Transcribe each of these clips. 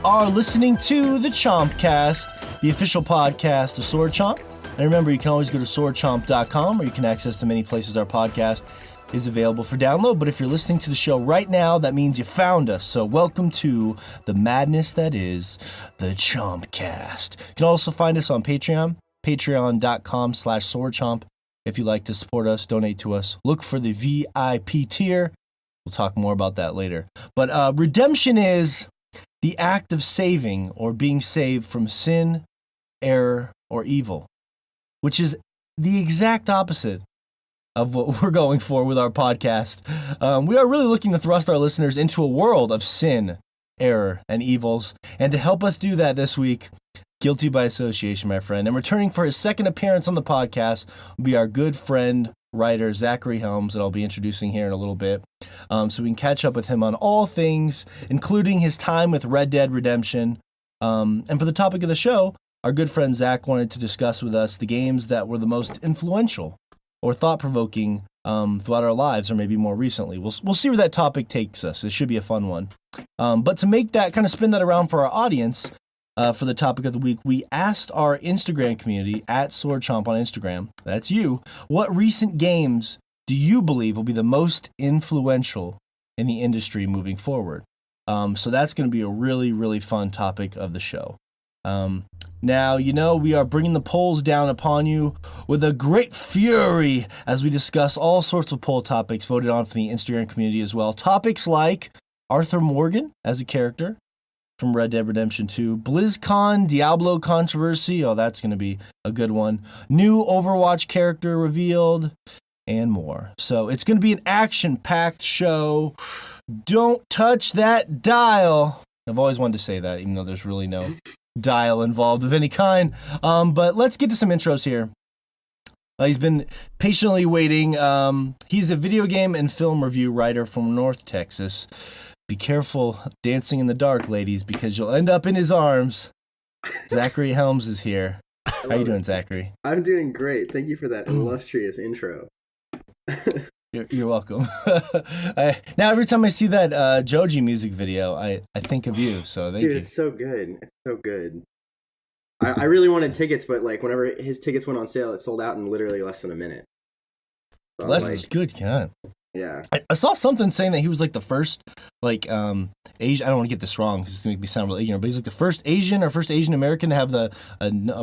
are listening to the Chompcast, the official podcast of Sword Chomp. And remember, you can always go to swordchomp.com, or you can access the many places our podcast is available for download. But if you're listening to the show right now, that means you found us. So welcome to the madness that is the Chompcast. You can also find us on Patreon, patreon.com/swordchomp. If you'd like to support us, donate to us, look for the VIP tier. We'll talk more about that later. But redemption is the act of saving or being saved from sin, error, or evil, which is the exact opposite of what we're going for with our podcast. We are really looking to thrust our listeners into a world of sin, error, and evils. And to help us do that this week, guilty by association, my friend, and returning for his second appearance on the podcast will be our good friend, writer, Zachary Helms, that I'll be introducing here in a little bit. So we can catch up with him on all things, including his time with Red Dead Redemption. And for the topic of the show, our good friend Zach wanted to discuss with us the games that were the most influential or thought-provoking throughout our lives, or maybe more recently. We'll see where that topic takes us. It should be a fun one. But to make that, kind of spin that around for our audience, for the topic of the week, we asked our Instagram community, at SwordChomp on Instagram, that's you, what recent games do you believe will be the most influential in the industry moving forward? So that's going to be a really, really fun topic of the show. Now, you know, we are bringing the polls down upon you with a great fury as we discuss all sorts of poll topics voted on from the Instagram community as well. Topics like Arthur Morgan as a character from Red Dead Redemption 2, BlizzCon Diablo controversy, oh, that's going to be a good one, new Overwatch character revealed, and more. So it's going to be an action-packed show. Don't touch that dial. I've always wanted to say that, even though there's really no dial involved of any kind. But let's get to some intros here. He's been patiently waiting. He's a video game and film review writer from North Texas. Be careful dancing in the dark, ladies, because you'll end up in his arms. Zachary Helms is here. How you doing, Zachary? I'm doing great. Thank you for that illustrious intro. You're welcome. Now, every time I see that Joji music video, I think of you. So thank you. Dude, it's so good. It's so good. I really wanted tickets, but like whenever his tickets went on sale, it sold out in literally less than a minute. So Good, God. Yeah. I saw something saying that he was like the first, like, Asian. I don't want to get this wrong because it's going to make me sound really ignorant, but he's like the first Asian or first Asian American to have a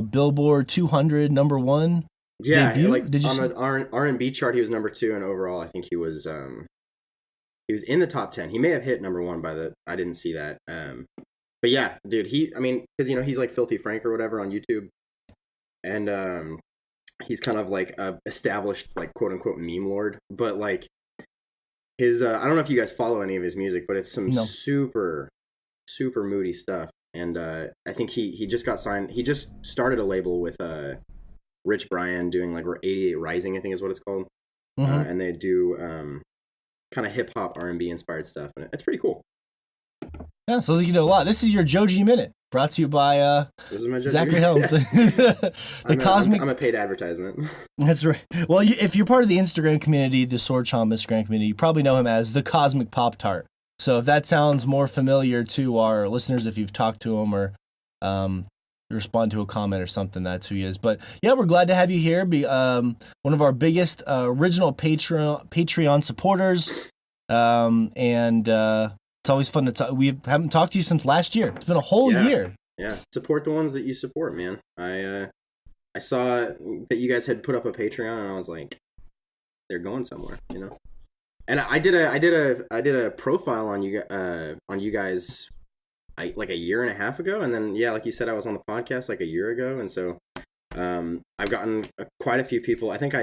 Billboard 200 #1. Yeah, debut? like Did you on the R&B chart, he was number 2, and overall, I think he was in the top 10. He may have hit #1 I didn't see that. But yeah, dude, because he's like Filthy Frank or whatever on YouTube, and he's kind of like a established like quote unquote meme lord, but like his I don't know if you guys follow any of his music, but it's some super super moody stuff, and I think he just got signed. He just started a label with Rich Brian doing like 88 Rising, I think is what it's called. Mm-hmm. And they do kind of hip hop R&B inspired stuff, and it's pretty cool. Yeah, sounds like you know a lot. This is your Joji Minute, brought to you by This is my Zachary Helms. I'm a paid advertisement. That's right. Well, if you're part of the Instagram community, the Sword Chomp Instagram community, you probably know him as the Cosmic Pop-Tart. So if that sounds more familiar to our listeners, if you've talked to him or respond to a comment or something, that's who he is. But yeah, we're glad to have you here. Be one of our biggest original Patreon supporters, and it's always fun to talk. We haven't talked to you since last year. It's been a whole year. Yeah, support the ones that you support, man. I saw that you guys had put up a Patreon, and I was like, they're going somewhere, you know. And I did a profile on you guys. Like a year and a half ago, and then like you said, I was on the podcast like a year ago, and so I've gotten quite a few people. I think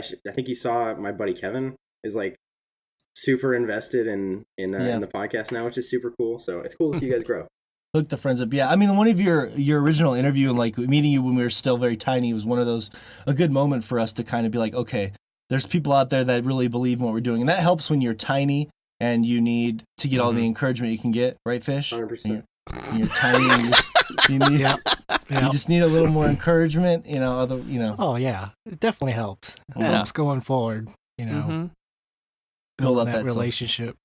you saw my buddy Kevin is like super invested in the podcast now, which is super cool. So it's cool to see you guys grow. Hook the friends up. Yeah, I mean, one of your original interview and like meeting you when we were still very tiny was one of those, a good moment for us to kind of be like, okay, there's people out there that really believe in what we're doing, and that helps when you're tiny and you need to get all the encouragement you can get, right, Fish? 100%. You're tiny. You just need a little more encouragement, Oh yeah, it definitely helps. It helps going forward. Build up that relationship.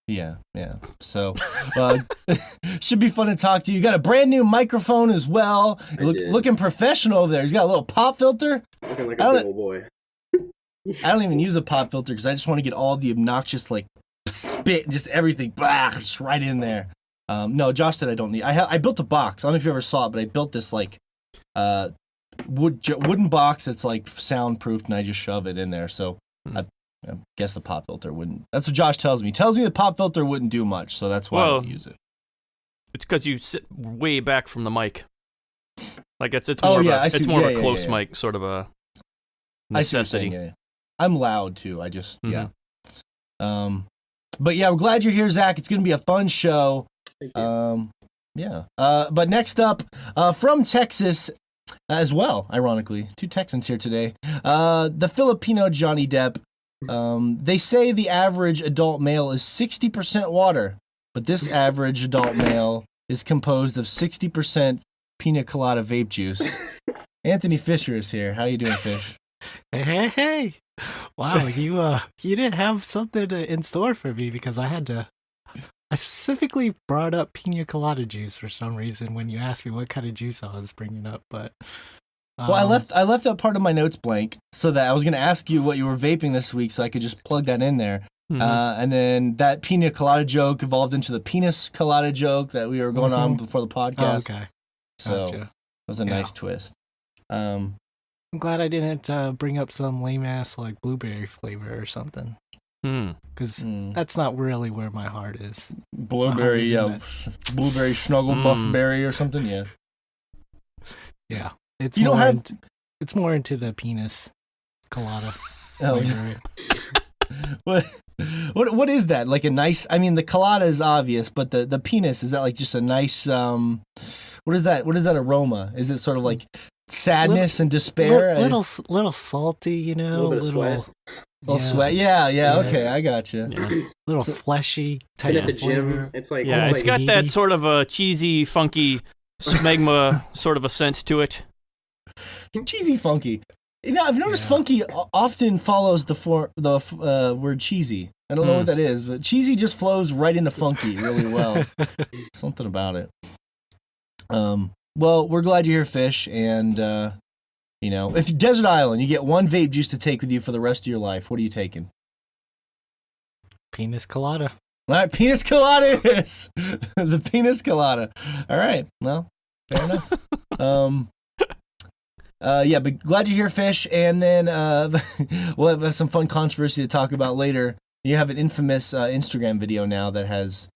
Yeah. So, should be fun to talk to you. You got a brand new microphone as well. Looking professional over there. He's got a little pop filter. Looking like a big old boy. I don't even use a pop filter because I just want to get all the obnoxious like spit and just everything, just right in there. No, Josh said I don't need. I built a box. I don't know if you ever saw it, but I built this like wooden box that's like soundproofed, and I just shove it in there. So I guess the pop filter wouldn't. That's what Josh tells me. He tells me the pop filter wouldn't do much, so that's why I don't use it. It's because you sit way back from the mic. Like it's more of a close mic, sort of a necessity. I see I'm loud too. I just But yeah, we're glad you're here, Zach. It's gonna be a fun show. Thank you. But next up, from Texas as well, ironically, 2 Texans here today. The Filipino Johnny Depp. They say the average adult male is 60% water, but this average adult male is composed of 60% pina colada vape juice. Anthony Fisher is here. How you doing, Fish? Hey! Wow, you didn't have something in store for me because I specifically brought up pina colada juice for some reason when you asked me what kind of juice I was bringing up, but. Well, I left that part of my notes blank so that I was going to ask you what you were vaping this week, so I could just plug that in there. And then that pina colada joke evolved into the penis colada joke that we were going on before the podcast. Oh, okay. So it was a nice twist. I'm glad I didn't bring up some lame ass like blueberry flavor or something. Because that's not really where my heart is. Blueberry, blueberry snuggle buff berry or something, yeah. Yeah. It's more into the penis colada. What is that? Like a nice? I mean, the colada is obvious, but the penis, is that like just a nice? What is that? What is that aroma? Is it sort of like sadness and despair? Little salty, A little sweat. Yeah. Okay, I got you. Yeah. Little fleshy type at the of flavor. gym, it's like it's got meaty. that sort of a cheesy, funky smegma sort of a scent to it. Cheesy, funky. I've noticed funky often follows the word cheesy. I don't know what that is, but cheesy just flows right into funky really well. Something about it. Well, we're glad you're here, Fish, and if Desert Island, you get one vape juice to take with you for the rest of your life, what are you taking? Penis colada. All right, penis colada is the penis colada. All right, well, fair enough. But glad you're here, Fish, and then we'll have some fun controversy to talk about later. You have an infamous Instagram video now that has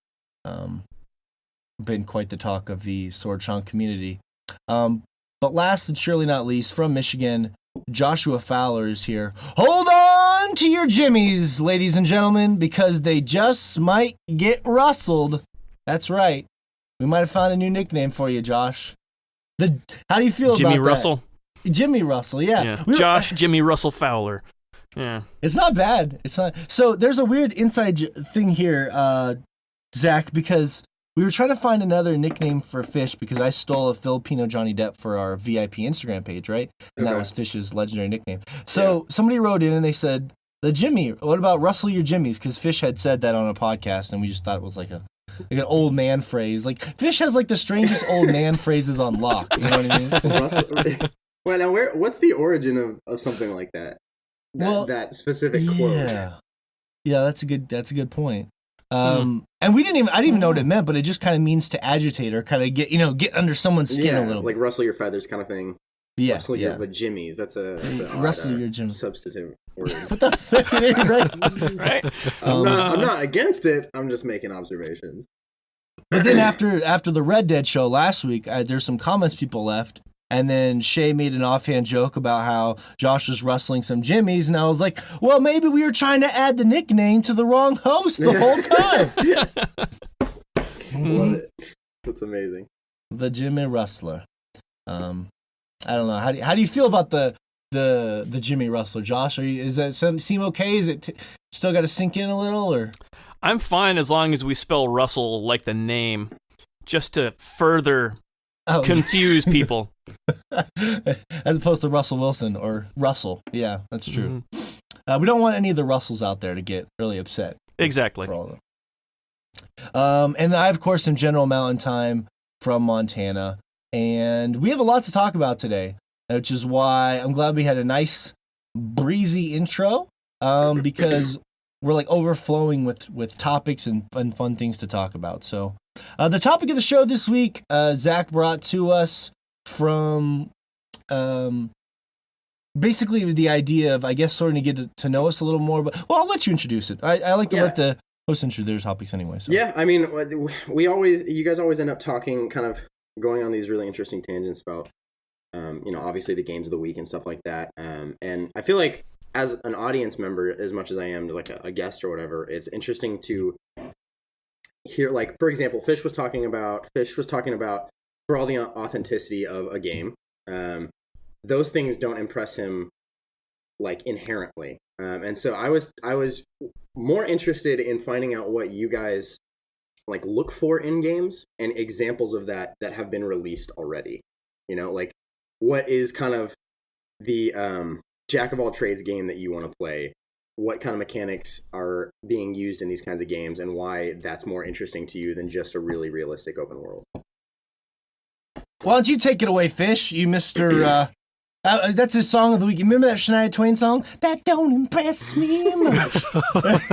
been quite the talk of the Sword Chomp community. But last and surely not least, from Michigan, Joshua Fowler is here. Hold on to your jimmies, ladies and gentlemen, because they just might get rustled. That's right. We might have found a new nickname for you, Josh. How do you feel Jimmy about that? Russell? Jimmy Russell, yeah. Jimmy Russell Fowler. Yeah. It's not bad. It's not. So there's a weird inside thing here, Zach, because we were trying to find another nickname for Fish because I stole a Filipino Johnny Depp for our VIP Instagram page, right? And that was Fish's legendary nickname. So somebody wrote in and they said, the Jimmy, what about Rustle Your Jimmies? Because Fish had said that on a podcast and we just thought it was like an old man phrase. Like Fish has like the strangest old man phrases on lock. You know what I mean? Well, now what's the origin of something like that? That specific quote. Yeah, that's a good point. And I didn't even know what it meant, but it just kind of means to agitate or kind of get under someone's skin a little like bit. rustle your feathers kind of thing. Yeah, rustle your jimmies. That's a rustle your jimmies. Substantive word. What the fuck? Right? I'm not against it. I'm just making observations. But then after the Red Dead show last week, there's some comments people left. And then Shay made an offhand joke about how Josh was rustling some jimmies, and I was like, well, maybe we were trying to add the nickname to the wrong host the whole time. Love it. That's amazing. The Jimmy Rustler. I don't know. How do you feel about the Jimmy Rustler, Josh? Does that seem okay? Is it still got to sink in a little, or? I'm fine as long as we spell Russell like the name, just to further confuse people. As opposed to Russell Wilson or Russell. Yeah, that's true. We don't want any of the Russells out there to get really upset. Exactly. For all of them. And I, of course, am General Mountain Time from Montana. And we have a lot to talk about today, which is why I'm glad we had a nice, breezy intro, because we're like overflowing with topics and fun things to talk about. So the topic of the show this week, Zach brought to us from basically the idea of, I guess, starting to get to know us a little more. But well, I'll let you introduce it. I like to let the host introduce their topics anyway. So. Yeah, I mean, you guys always end up talking, kind of going on these really interesting tangents about, obviously the games of the week and stuff like that. And I feel like as an audience member, as much as I am like a guest or whatever, it's interesting to hear, like, for example, Fish was talking about for all the authenticity of a game. Those things don't impress him like inherently. And so I was more interested in finding out what you guys like look for in games and examples of that have been released already. Like what is kind of the jack of all trades game that you want to play? What kind of mechanics are being used in these kinds of games, and why that's more interesting to you than just a really realistic open world? Why don't you take it away, Fish? You Mr. That's his song of the week. You remember that Shania Twain song? That don't impress me much.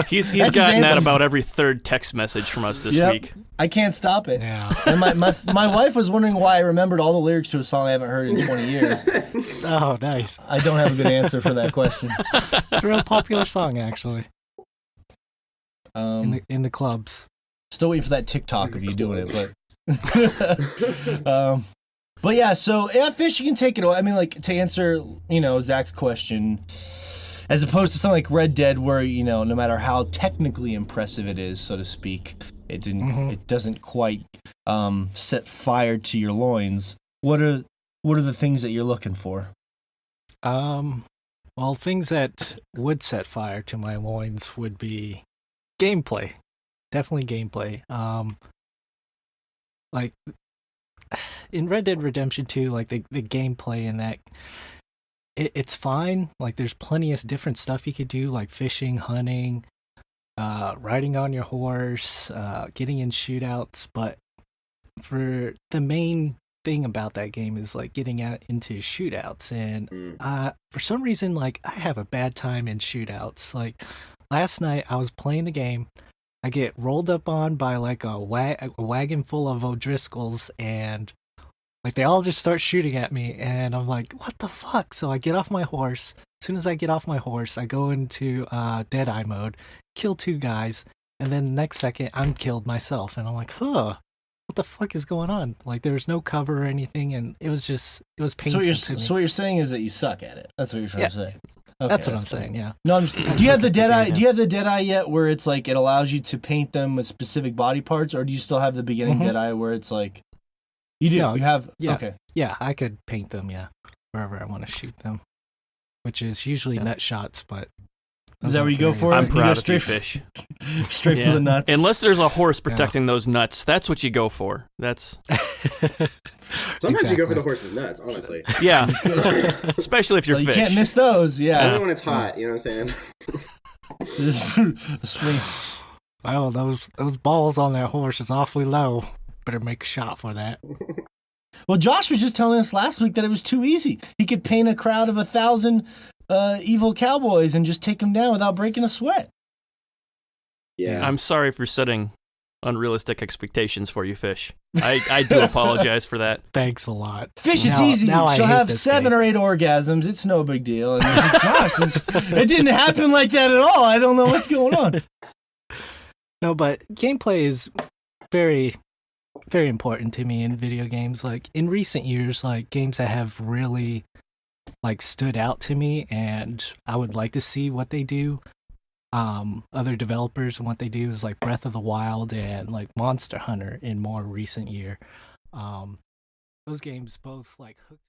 He's gotten that about every third text message from us this week. I can't stop it. Yeah. And my wife was wondering why I remembered all the lyrics to a song I haven't heard in 20 years. Oh, nice. I don't have a good answer for that question. It's a real popular song, actually. In the clubs. Still waiting for that TikTok of you doing it, but but yeah, so Fish, you can take it away. I mean, like, to answer, Zach's question, as opposed to something like Red Dead, where, no matter how technically impressive it is, so to speak, it doesn't quite set fire to your loins. What are the things that you're looking for? Well, things that would set fire to my loins would be gameplay. Definitely gameplay. Like in Red Dead Redemption 2, like the gameplay in that, it's fine. Like there's plenty of different stuff you could do, like fishing, hunting, riding on your horse, getting in shootouts. But for the main thing about that game is like getting out into shootouts, and for some reason, like I have a bad time in shootouts. Like last night I was playing the game, I get rolled up on by like a wagon full of O'Driscolls, and like they all just start shooting at me, and I'm like, what the fuck? So I get off my horse. As soon as I get off my horse, I go into Deadeye mode, kill 2 guys, and then the next second I'm killed myself, and I'm like, what the fuck is going on? Like there was no cover or anything, and it was painful. So what you're saying is that you suck at it. That's what you're trying to say. Okay, that's what I'm saying. Yeah. No, do you have the Deadeye? Do you have the Deadeye yet, where it's like it allows you to paint them with specific body parts, or do you still have the beginning Deadeye where it's like you do? No, you have. Yeah, okay. Yeah, I could paint them. Yeah, wherever I want to shoot them, which is usually nut shots. But is that where you go for it? I'm proud of you, Fish. Straight for the nuts. Unless there's a horse protecting those nuts, that's what you go for. That's. Sometimes you go for the horse's nuts, honestly. Yeah, especially if you're you Fish. can't miss those. Yeah. Only when it's hot. You know what I'm saying? Sweet. Wow, those balls on that horse is awfully low. Better make a shot for that. Well, Josh was just telling us last week that it was too easy. He could paint a crowd of 1,000 evil cowboys and just take them down without breaking a sweat. Yeah. I'm sorry for setting unrealistic expectations for you, Fish. I do apologize for that. Thanks a lot. Fish, it's easy. She'll have 7 or 8 orgasms. It's no big deal. And Josh, it didn't happen like that at all. I don't know what's going on. No, but gameplay is very, very important to me in video games. Like in recent years, like games that have really like stood out to me, and I would like to see what they do. Other developers and what they do is like Breath of the Wild and like Monster Hunter in more recent year. Those games both like hooked